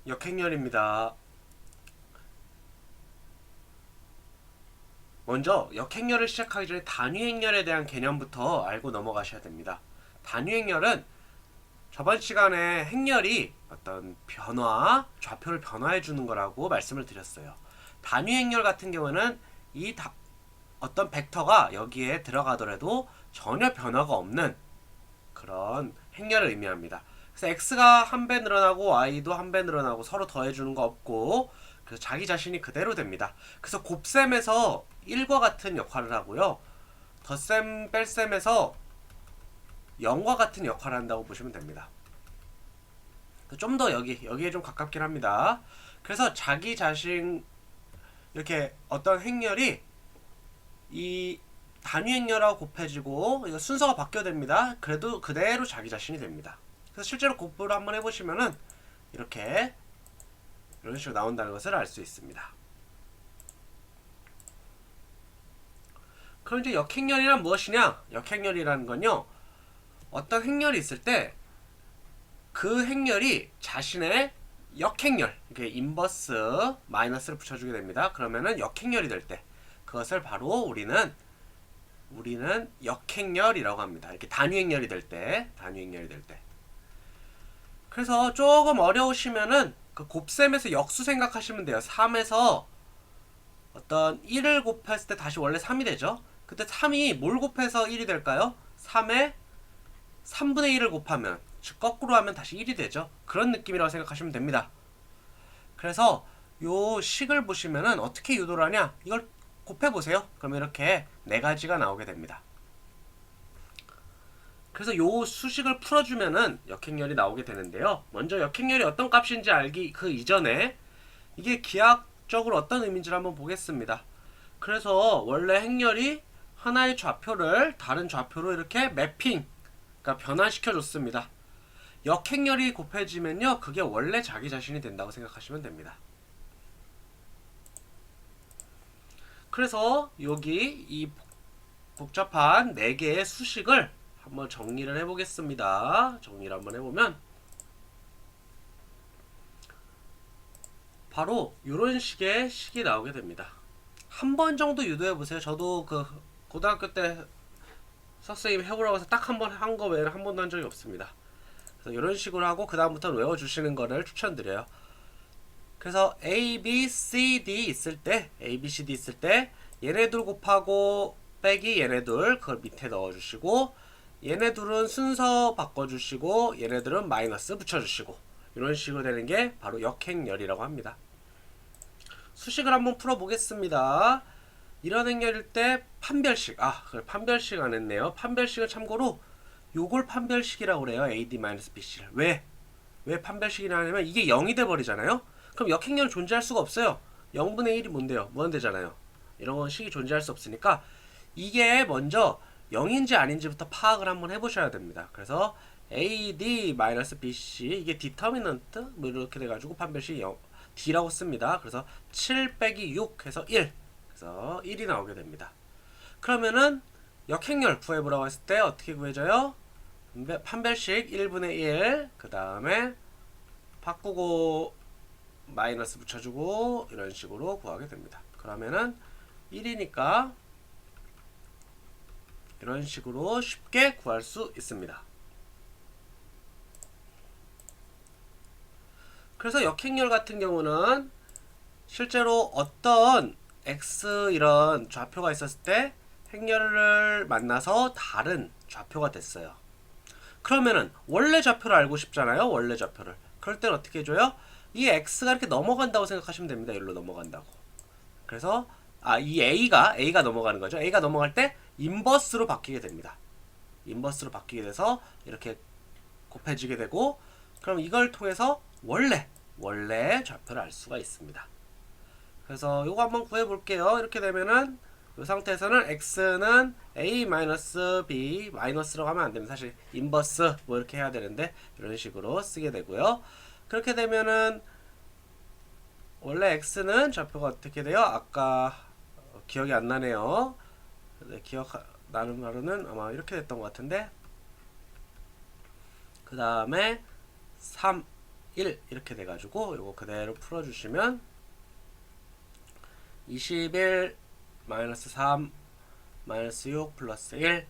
역행렬입니다. 먼저 역행렬을 시작하기 전에 단위행렬에 대한 개념부터 알고 넘어가셔야 됩니다. 단위행렬은 저번 시간에 행렬이 어떤 변화, 좌표를 변화해 주는 거라고 말씀을 드렸어요. 단위행렬 같은 경우는 어떤 벡터가 여기에 들어가더라도 전혀 변화가 없는 그런 행렬을 의미합니다. 그래서 x가 한 배 늘어나고 y도 한 배 늘어나고 서로 더해주는 거 없고, 그래서 자기 자신이 그대로 됩니다. 그래서 곱셈에서 1과 같은 역할을 하고요, 덧셈 뺄셈에서 0과 같은 역할을 한다고 보시면 됩니다. 좀 더 여기에 좀 가깝긴 합니다. 그래서 자기 자신, 이렇게 어떤 행렬이 이 단위 행렬하고 곱해지고 이거 순서가 바뀌어야 됩니다. 그래도 그대로 자기 자신이 됩니다. 그래서 실제로 곱부를 한번 해보시면은 이렇게 이런 식으로 나온다는 것을 알 수 있습니다. 그럼 이제 역행렬이란 무엇이냐? 역행렬이라는 건요, 어떤 행렬이 있을 때 그 행렬이 자신의 역행렬, 이렇게 인버스 마이너스를 붙여주게 됩니다. 그러면은 역행렬이 될 때 그것을 바로 우리는 역행렬이라고 합니다. 이렇게 단위행렬이 될 때. 그래서 조금 어려우시면은 그 곱셈에서 역수 생각하시면 돼요. 3에서 어떤 1을 곱했을 때 다시 원래 3이 되죠. 그때 3이 뭘 곱해서 1이 될까요? 3에 3분의 1을 곱하면, 즉 거꾸로 하면 다시 1이 되죠. 그런 느낌이라고 생각하시면 됩니다. 그래서 요 식을 보시면은 어떻게 유도를 하냐, 이걸 곱해보세요. 그러면 이렇게 4가지가 나오게 됩니다. 그래서 요 수식을 풀어주면은 역행렬이 나오게 되는데요, 먼저 역행렬이 어떤 값인지 알기 그 이전에 이게 기하학적으로 어떤 의미인지를 한번 보겠습니다. 그래서 원래 행렬이 하나의 좌표를 다른 좌표로 이렇게 매핑, 그러니까 변환시켜 줬습니다. 역행렬이 곱해지면요, 그게 원래 자기 자신이 된다고 생각하시면 됩니다. 그래서 여기 이 복잡한 4개의 수식을 한번 정리를 해보겠습니다. 정리를 한번 해보면 바로 이런 식의 식이 나오게 됩니다. 한 번 정도 유도해보세요. 저도 그 고등학교 때 선생님 해보라고 해서 딱 한 번 한 거 외에는 한 번도 한 적이 없습니다. 그래서 이런 식으로 하고 그 다음부터는 외워주시는 거를 추천드려요. 그래서 A, B, C, D 있을 때, A, B, C, D 있을 때 얘네 둘 곱하고 빼기 얘네 둘, 그걸 밑에 넣어주시고, 얘네 둘은 순서 바꿔주시고 얘네들은 마이너스 붙여주시고, 이런 식으로 되는 게 바로 역행렬이라고 합니다. 수식을 한번 풀어보겠습니다. 이런 행렬일 때 판별식, 그걸 판별식 안 했네요. 판별식은 참고로 요걸 판별식이라고 그래요. AD-BC를. 왜 판별식이라 하냐면 이게 0이 돼버리잖아요. 그럼 역행렬은 존재할 수가 없어요. 0분의 1이 뭔데요? 무한대잖아요. 이런 건 식이 존재할 수 없으니까 이게 먼저 0인지 아닌지부터 파악을 한번 해보셔야 됩니다. 그래서 AD-BC, 이게 디터미넌트 뭐 이렇게 돼가지고 판별식 0, D라고 씁니다. 그래서 7 빼기 6 해서 1, 그래서 1이 나오게 됩니다. 그러면은 역행렬 구해보라고 했을 때 어떻게 구해져요? 판별식 1분의 1, 그 다음에 바꾸고 마이너스 붙여주고 이런 식으로 구하게 됩니다. 그러면은 1이니까 이런 식으로 쉽게 구할 수 있습니다. 그래서 역행렬 같은 경우는 실제로 어떤 x 이런 좌표가 있었을 때 행렬을 만나서 다른 좌표가 됐어요. 그러면은 원래 좌표를 알고 싶잖아요. 원래 좌표를. 그럴 때는 어떻게 해줘요? 이 x가 이렇게 넘어간다고 생각하시면 됩니다. 여기로 넘어간다고. 그래서 이 a가 넘어가는 거죠. a가 넘어갈 때 인버스로 바뀌게 됩니다. 인버스로 바뀌게 돼서 이렇게 곱해지게 되고, 그럼 이걸 통해서 원래 좌표를 알 수가 있습니다. 그래서 요거 한번 구해 볼게요. 이렇게 되면은 이 상태에서는 x는 a-b 마이너스라고 하면 안 됩니다. 사실 인버스 뭐 이렇게 해야 되는데 이런 식으로 쓰게 되고요. 그렇게 되면은 원래 x는 좌표가 어떻게 돼요? 아까 기억이 안 나네요. 기억 나는 바로는 아마 이렇게 됐던 것 같은데, 그 다음에 3 1 이렇게 돼가지고 요거 그대로 풀어주시면 21 마이너스 3 마이너스 6 플러스 1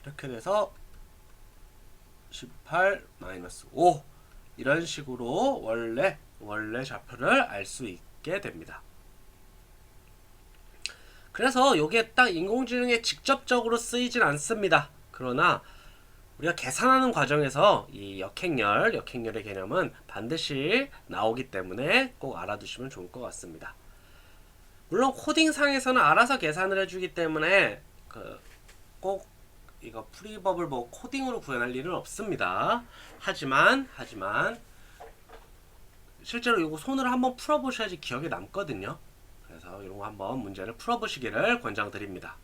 이렇게 돼서 18 마이너스 5 이런 식으로 원래 좌표를 알 수 있게 됩니다. 그래서 요게 딱 인공지능에 직접적으로 쓰이진 않습니다. 그러나 우리가 계산하는 과정에서 이 역행열의 개념은 반드시 나오기 때문에 꼭 알아두시면 좋을 것 같습니다. 물론 코딩상에서는 알아서 계산을 해주기 때문에 꼭 이거 풀이법을 뭐 코딩으로 구현할 일은 없습니다. 하지만 실제로 이거 손으로 한번 풀어보셔야지 기억에 남거든요. 그래서 이런 거 한번 문제를 풀어보시기를 권장드립니다.